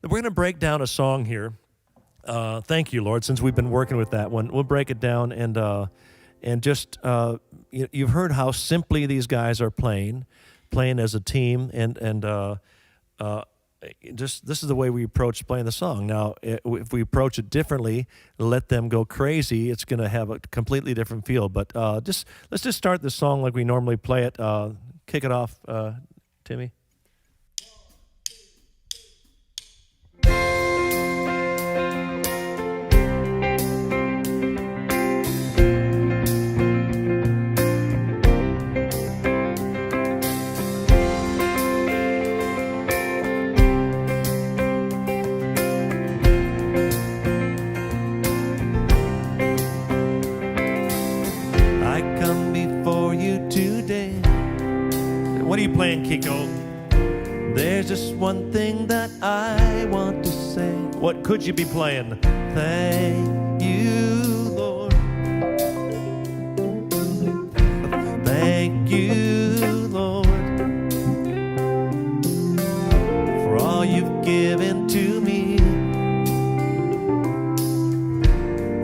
we're going to break down a song here. Thank you, Lord, since we've been working with that one. We'll break it down and just you've heard how simply these guys are playing as a team, and just this is the way we approach playing the song. Now, if we approach it differently, let them go crazy, it's going to have a completely different feel. But let's just start the song like we normally play it. Kick it off, Timmy. What are you playing, Kiko? There's just one thing that I want to say. What could you be playing? Thank you, Lord. Thank you, Lord, for all you've given to me,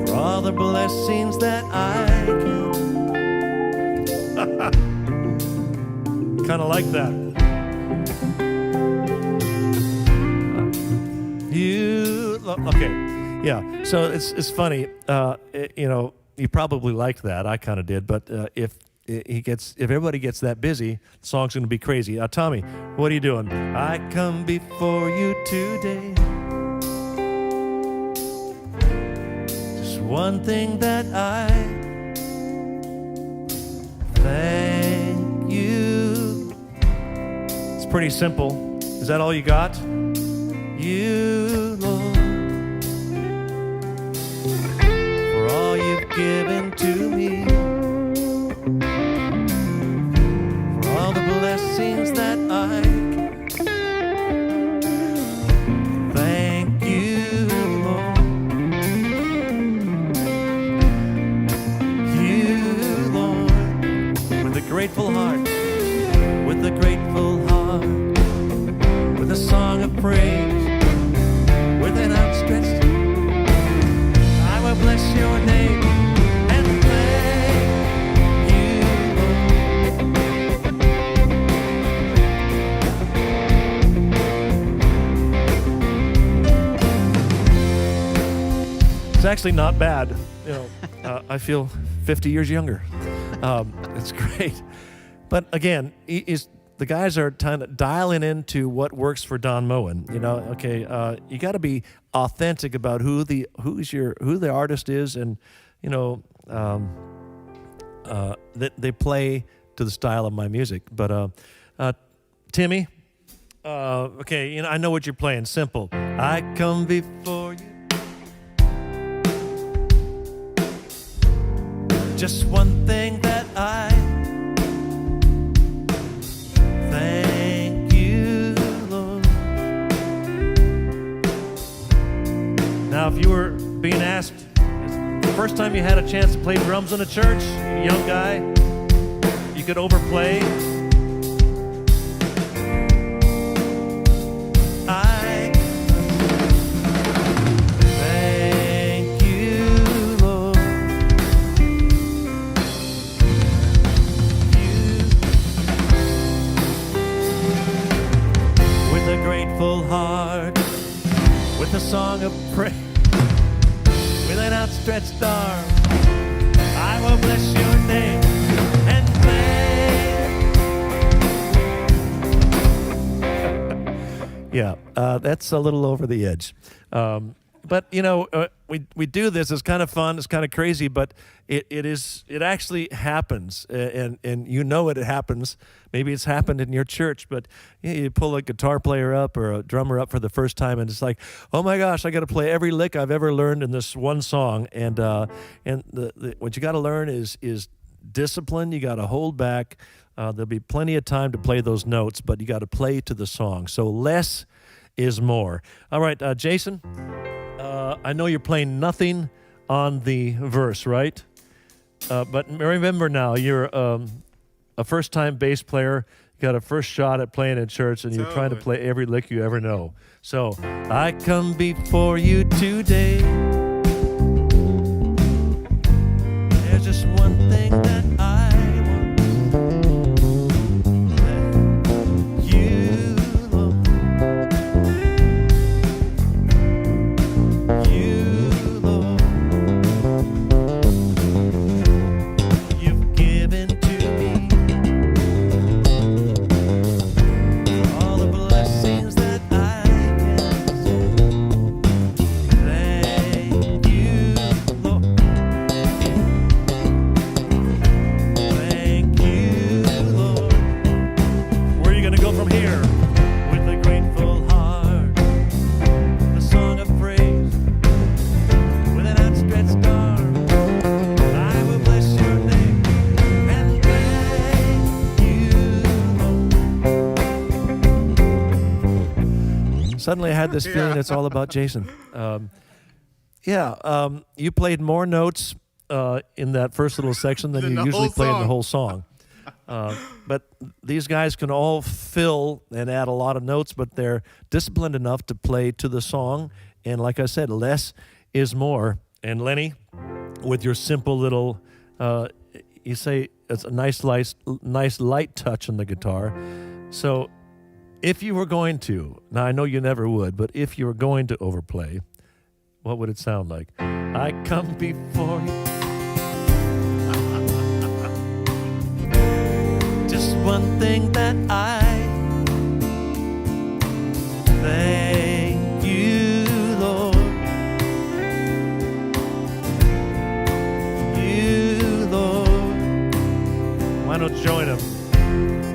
for all the blessings that I can. Kind of like that. Okay, yeah. So it's funny. You probably liked that. I kind of did. But if everybody gets that busy, the song's going to be crazy. Tommy, what are you doing? I come before you today. Just one thing that I thank you. It's pretty simple. Is that all you got? You, Lord, for all you've given to me, for all the blessings that I thank you, Lord. You, Lord, with a grateful heart, with a grateful heart, with a song of praise, with an outstretched, I will bless your name and thank you, Lord. It's actually not bad. I feel 50 years younger. It's great. But again, the guys are kind of dialing into what works for Don Moen. You got to be authentic about who the artist is, and that they play to the style of my music. But Timmy, I know what you're playing. Simple. I come before you. Just one thing that I thank you, Lord. Now, if you were being asked, the first time you had a chance to play drums in a church, young guy, you could overplay. I thank you, Lord. With a grateful heart, with a song of praise, with an outstretched arm, I will bless your name and thank. Yeah, that's a little over the edge. But we do this. It's kind of fun. It's kind of crazy, but it actually happens, and it happens. Maybe it's happened in your church, but you pull a guitar player up or a drummer up for the first time, and it's like, oh my gosh, I got to play every lick I've ever learned in this one song. And what you got to learn is discipline. You got to hold back. There'll be plenty of time to play those notes, but you got to play to the song. So less is more. All right, Jason. I know you're playing nothing on the verse, right? But remember now, you're a first-time bass player. You got a first shot at playing in church, and you're trying to play every lick you ever know. So, I come before you today. There's just one thing that I want. That you, Lord. You, Lord. You've given to me all the blessings that I can say. Thank you, Lord. Thank you, Lord. Where are you going to go from here? With a grateful heart, a song of praise, with an outstretched arm, I will bless your name and thank you, Lord. Suddenly I had this feeling it's all about Jason. You played more notes in that first little section than you usually play in the whole song. But these guys can all fill and add a lot of notes, but they're disciplined enough to play to the song. And like I said, less is more. And Lenny, with your simple little, you say it's a nice light touch on the guitar. So if you were going to, now I know you never would, but if you were going to overplay, what would it sound like? I come before you. Just one thing that I thank you, Lord. You, Lord. Why don't you join them?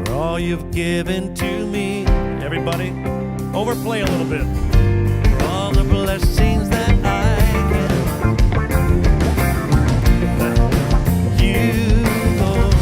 For all you've given to me. Everybody, overplay a little bit. For all the blessings that I get. Thank you, Lord.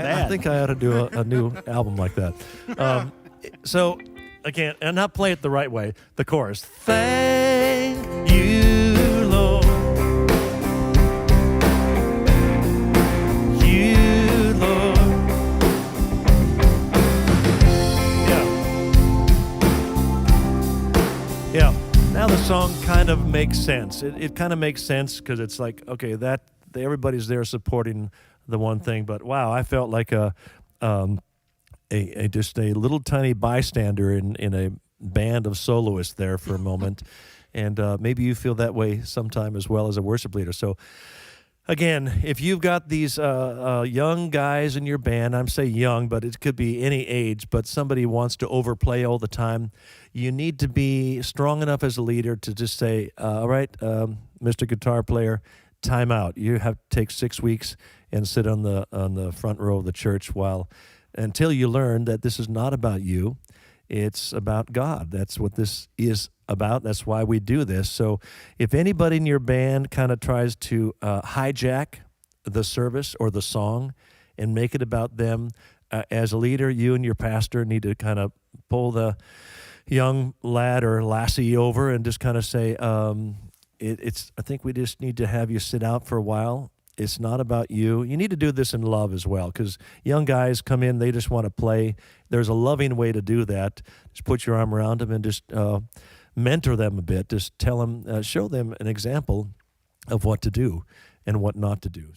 I think I ought to do a new album like that. So, again, and not play it the right way. The chorus. Thank you, Lord. You, Lord. Yeah. Now the song kind of makes sense. It kind of makes sense because it's like, okay, everybody's there supporting the one thing, but wow, I felt like just a little tiny bystander in a band of soloists there for a moment, and maybe you feel that way sometime as well as a worship leader. So again, if you've got these young guys in your band, I'm saying young, but it could be any age, but somebody wants to overplay all the time, you need to be strong enough as a leader to just say, all right, Mr. Guitar Player, time out. You have to take 6 weeks and sit on the front row of the church until you learn that this is not about you. It's about God. That's what this is about. That's why we do this. So if anybody in your band kind of tries to hijack the service or the song and make it about them, as a leader, you and your pastor need to kind of pull the young lad or lassie over and just kind of say, I think we just need to have you sit out for a while. It's not about you. You need to do this in love as well, because young guys come in, they just want to play. There's a loving way to do that. Just put your arm around them and just mentor them a bit. Just tell them, show them an example of what to do and what not to do.